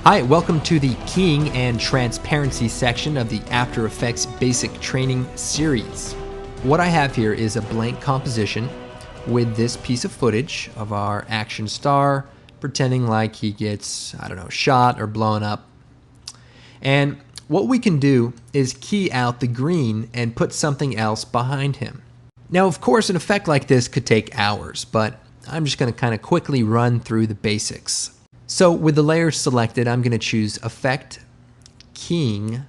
Hi, welcome to the keying and transparency section of the After Effects Basic Training Series. What I have here is a blank composition with this piece of footage of our action star pretending like he gets, shot or blown up. And what we can do is key out the green and put something else behind him. Now, of course, an effect like this could take hours, but I'm just going to kind of quickly run through the basics. So with the layers selected, I'm going to choose Effect, Keying,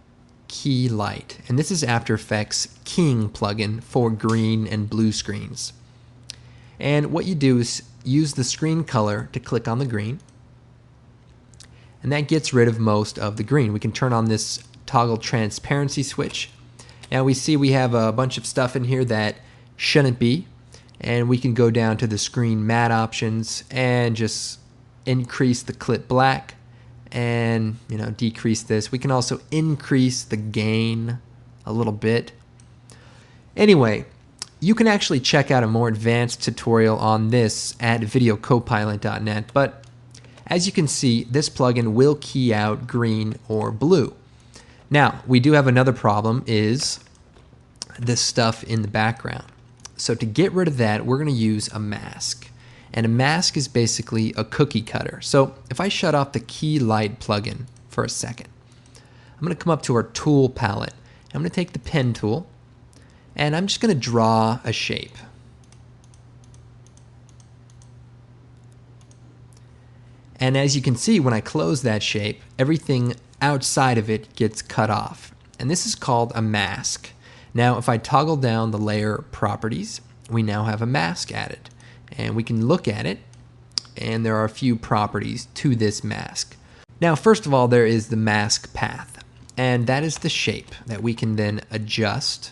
Key Light. And this is After Effects Keying plugin for green and blue screens. And what you do is use the screen color to click on the green. And that gets rid of most of the green. We can turn on this toggle transparency switch. Now we see we have a bunch of stuff in here that shouldn't be. And we can go down to the screen matte options and just increase the clip black and decrease this. We can also increase the gain a little bit. Anyway, you can actually check out a more advanced tutorial on this at videocopilot.net, but as you can see, this plugin will key out green or blue. Now, we do have another problem, is this stuff in the background. So to get rid of that, we're going to use a mask. And a mask is basically a cookie cutter. So if I shut off the Key Light plugin for a second, I'm going to come up to our tool palette. I'm going to take the pen tool, and I'm just going to draw a shape. And as you can see, when I close that shape, everything outside of it gets cut off. And this is called a mask. Now, if I toggle down the layer properties, we now have a mask added. And we can look at it, and there are a few properties to this mask. Now, first of all, there is the mask path, and that is the shape that we can then adjust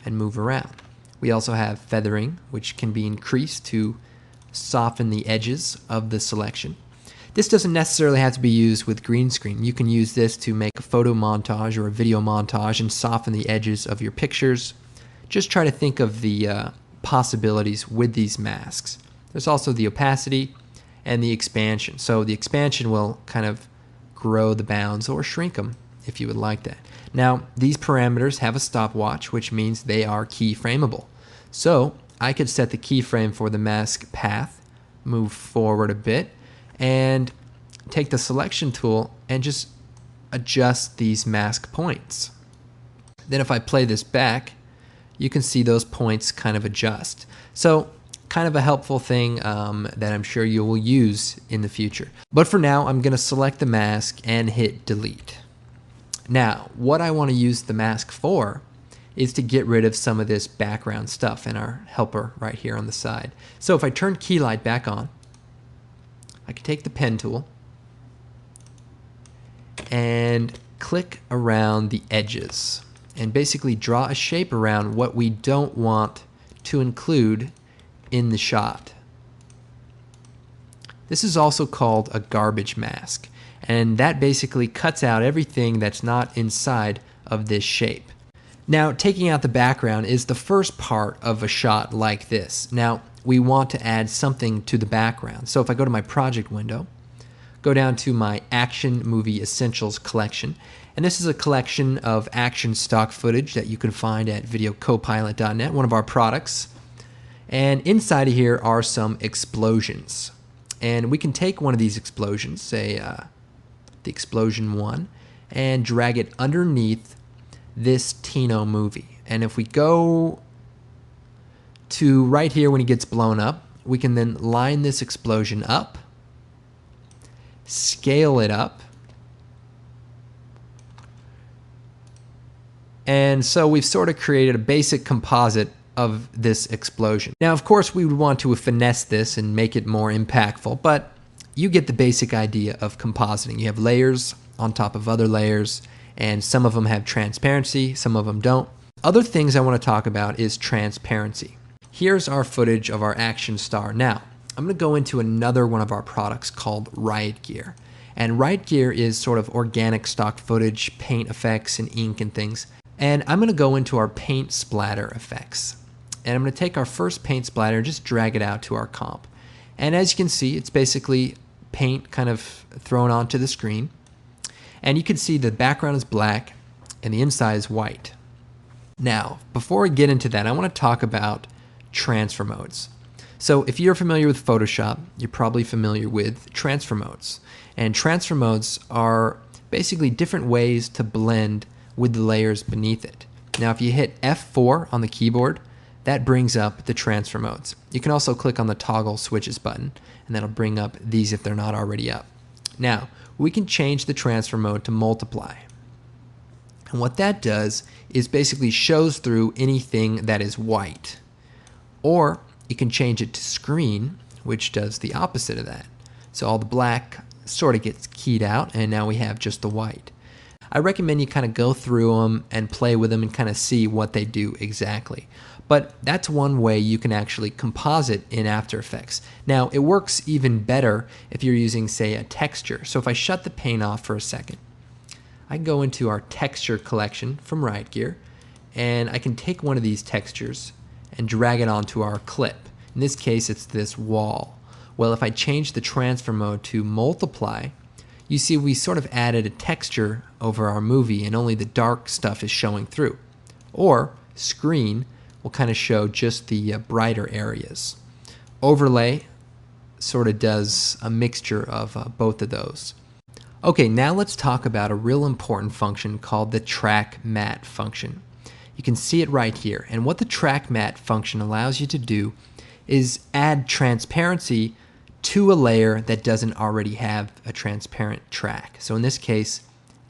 and move around. We also have feathering, which can be increased to soften the edges of the selection. This doesn't necessarily have to be used with green screen. You can use this to make a photo montage or a video montage and soften the edges of your pictures. Just try to think of the possibilities with these masks. There's also the opacity and the expansion. So the expansion will kind of grow the bounds or shrink them if you would like that. Now, these parameters have a stopwatch, which means they are keyframeable. So I could set the keyframe for the mask path, move forward a bit, and take the selection tool and just adjust these mask points. Then if I play this back, you can see those points kind of adjust. So kind of a helpful thing that I'm sure you will use in the future. But for now, I'm going to select the mask and hit delete. Now, what I want to use the mask for is to get rid of some of this background stuff in our helper right here on the side. So if I turn key light back on, I can take the pen tool and click around the edges and basically draw a shape around what we don't want to include in the shot. This is also called a garbage mask, and that basically cuts out everything that's not inside of this shape. Now, taking out the background is the first part of a shot like this. Now, we want to add something to the background. So if I go to my project window, go down to my Action Movie Essentials collection, and this is a collection of action stock footage that you can find at videocopilot.net, one of our products. And inside of here are some explosions. And we can take one of these explosions, say the explosion 1, and drag it underneath this Tino movie. And if we go to right here when he gets blown up, we can then line this explosion up, scale it up, and so we've sort of created a basic composite of this explosion. Now, of course, we would want to finesse this and make it more impactful, but you get the basic idea of compositing. You have layers on top of other layers, and some of them have transparency, some of them don't. Other things I want to talk about is transparency. Here's our footage of our action star. Now, I'm going to go into another one of our products called Riot Gear. And Riot Gear is sort of organic stock footage, paint effects, and ink and things. And I'm going to go into our paint splatter effects. And I'm going to take our first paint splatter and just drag it out to our comp. And as you can see, it's basically paint kind of thrown onto the screen. And you can see the background is black and the inside is white. Now, before we get into that, I want to talk about transfer modes. So if you're familiar with Photoshop, you're probably familiar with transfer modes. And transfer modes are basically different ways to blend with the layers beneath it. Now, if you hit F4 on the keyboard, that brings up the transfer modes. You can also click on the toggle switches button, and that'll bring up these if they're not already up. Now, we can change the transfer mode to multiply. And what that does is basically shows through anything that is white. Or you can change it to screen, which does the opposite of that. So all the black sort of gets keyed out, and now we have just the white. I recommend you kind of go through them and play with them and kind of see what they do exactly. But that's one way you can actually composite in After Effects. Now, it works even better if you're using, say, a texture. So if I shut the paint off for a second, I can go into our texture collection from Riot Gear, and I can take one of these textures and drag it onto our clip. In this case, it's this wall. Well, if I change the transfer mode to multiply, you see we sort of added a texture over our movie and only the dark stuff is showing through. Or screen will kind of show just the brighter areas. Overlay sort of does a mixture of both of those. Okay, now let's talk about a real important function called the track matte function. You can see it right here, and what the track matte function allows you to do is add transparency to a layer that doesn't already have a transparent track. So in this case,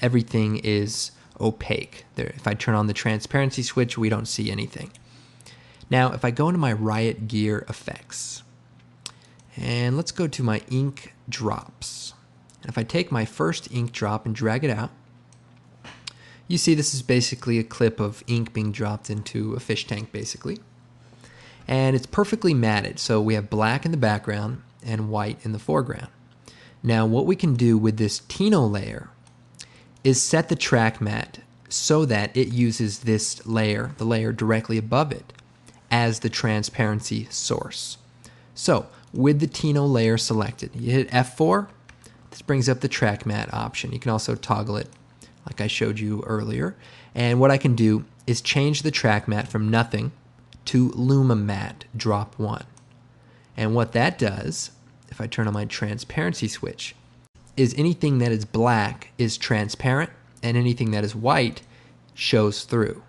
everything is opaque. There, if I turn on the transparency switch, we don't see anything. Now, if I go into my Riot Gear effects, and let's go to my ink drops. And if I take my first ink drop and drag it out, you see this is basically a clip of ink being dropped into a fish tank, basically. And it's perfectly matted, so we have black in the background and white in the foreground. Now, what we can do with this Tino layer is set the track matte so that it uses this layer, the layer directly above it, as the transparency source. So, with the Tino layer selected, you hit F4, this brings up the track matte option. You can also toggle it like I showed you earlier. And what I can do is change the track matte from nothing to Luma Matte Drop 1. And what that does, if I turn on my transparency switch, is anything that is black is transparent and anything that is white shows through.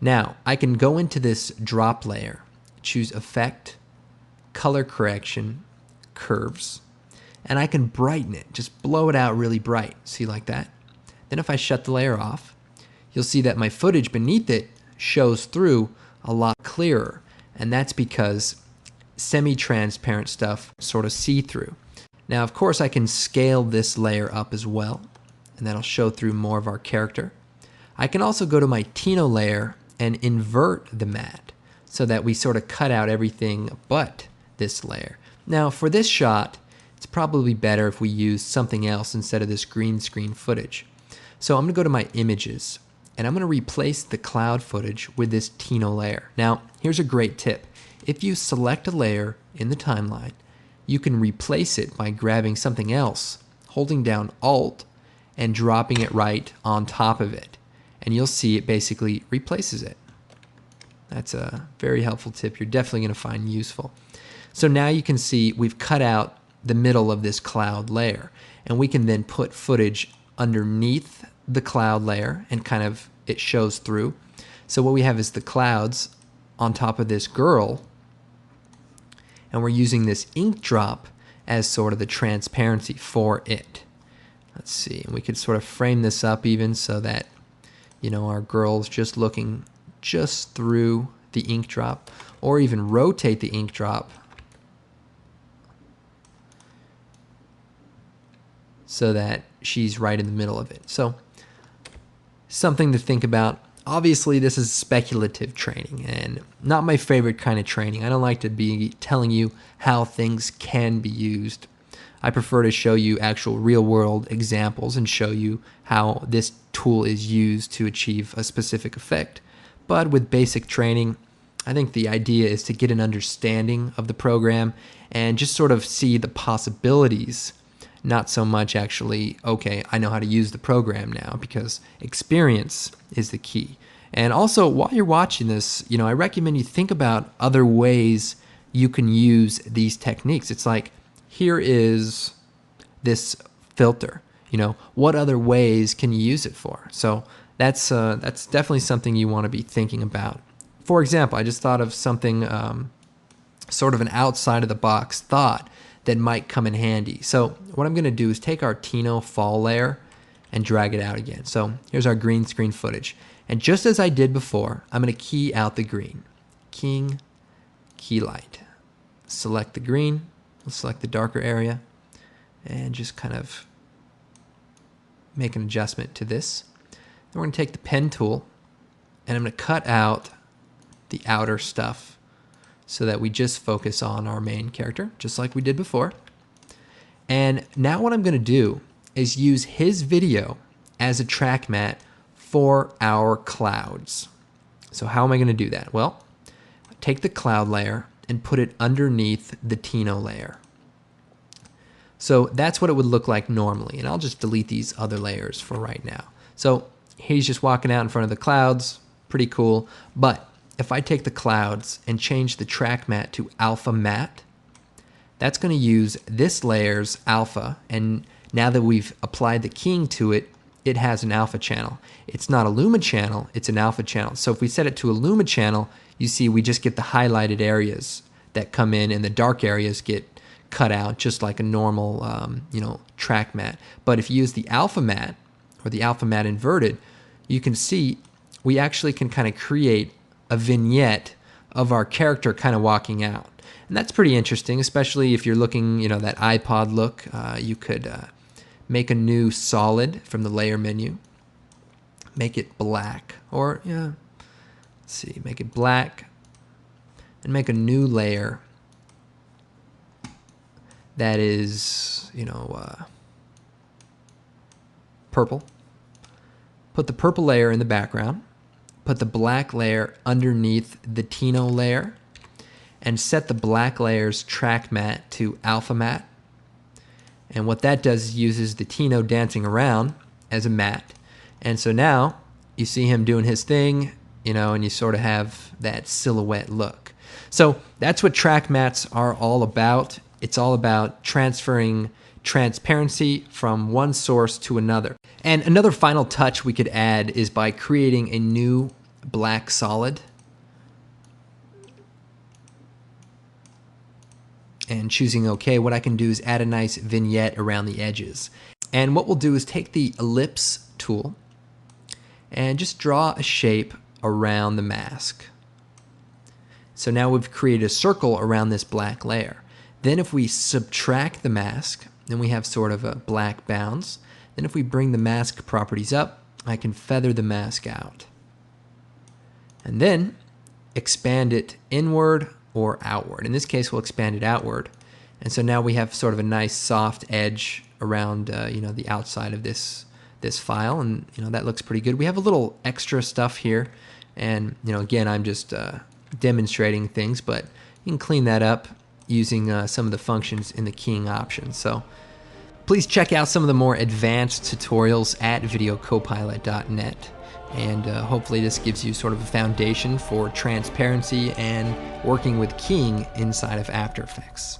Now, I can go into this drop layer, choose Effect, Color Correction, Curves, and I can brighten it, just blow it out really bright. See, like that? Then if I shut the layer off, you'll see that my footage beneath it shows through a lot clearer, and that's because semi-transparent stuff sort of see-through. Now, of course, I can scale this layer up as well, and that'll show through more of our character. I can also go to my Tino layer and invert the matte so that we sort of cut out everything but this layer. Now, for this shot, it's probably better if we use something else instead of this green screen footage. So I'm going to go to my images, and I'm going to replace the cloud footage with this Tino layer. Now, here's a great tip. If you select a layer in the timeline, you can replace it by grabbing something else, holding down Alt, and dropping it right on top of it. And you'll see it basically replaces it. That's a very helpful tip you're definitely going to find useful. So now you can see we've cut out the middle of this cloud layer, and we can then put footage underneath the cloud layer and kind of it shows through. So what we have is the clouds on top of this girl, and we're using this ink drop as sort of the transparency for it. Let's see, and we could sort of frame this up even so that, you know, our girl's just looking just through the ink drop, or even rotate the ink drop so that she's right in the middle of it. So, something to think about. Obviously, this is speculative training and not my favorite kind of training. I don't like to be telling you how things can be used. I prefer to show you actual real-world examples and show you how this tool is used to achieve a specific effect. But with basic training, I think the idea is to get an understanding of the program and just sort of see the possibilities not so much actually, okay, I know how to use the program now, because experience is the key. And also, while you're watching this, I recommend you think about other ways you can use these techniques. It's like, here is this filter. What other ways can you use it for? So that's definitely something you want to be thinking about. For example, I just thought of something, sort of an outside of the box thought that might come in handy. So what I'm going to do is take our Tino fall layer and drag it out again. So here's our green screen footage. And just as I did before, I'm going to key out the green. Keying, key light. Select the green, we'll select the darker area, and just kind of make an adjustment to this. Then we're going to take the pen tool, and I'm going to cut out the outer stuff so that we just focus on our main character, just like we did before. And now what I'm going to do is use his video as a track mat for our clouds. So how am I going to do that? Well, take the cloud layer and put it underneath the Tino layer. So that's what it would look like normally. And I'll just delete these other layers for right now. So he's just walking out in front of the clouds. Pretty cool. But if I take the clouds and change the track mat to alpha matte, that's going to use this layer's alpha. And now that we've applied the keying to it, it has an alpha channel. It's not a luma channel, it's an alpha channel. So if we set it to a luma channel, you see we just get the highlighted areas that come in, and the dark areas get cut out just like a normal track mat. But if you use the alpha mat or the alpha mat inverted, you can see we actually can kind of create a vignette of our character kind of walking out. And that's pretty interesting, especially if you're looking, that iPod look. You could make a new solid from the layer menu, make it black, or let's see, make it black, and make a new layer that is, purple. Put the purple layer in the background, put the black layer underneath the Tino layer, and set the black layer's track mat to alpha matte. And what that does is uses the Tino dancing around as a matte. And so now you see him doing his thing, and you sort of have that silhouette look. So that's what track mats are all about. It's all about transferring transparency from one source to another. And another final touch we could add is by creating a new black solid and choosing OK. What I can do is add a nice vignette around the edges. And what we'll do is take the ellipse tool and just draw a shape around the mask. So now we've created a circle around this black layer. Then if we subtract the mask, then we have sort of a black bounds. Then if we bring the mask properties up, I can feather the mask out. And then expand it inward or outward. In this case, we'll expand it outward. And so now we have sort of a nice soft edge around the outside of this file, and that looks pretty good. We have a little extra stuff here, and again, I'm just demonstrating things, but you can clean that up using some of the functions in the keying options. So please check out some of the more advanced tutorials at videocopilot.net. And hopefully this gives you sort of a foundation for transparency and working with keying inside of After Effects.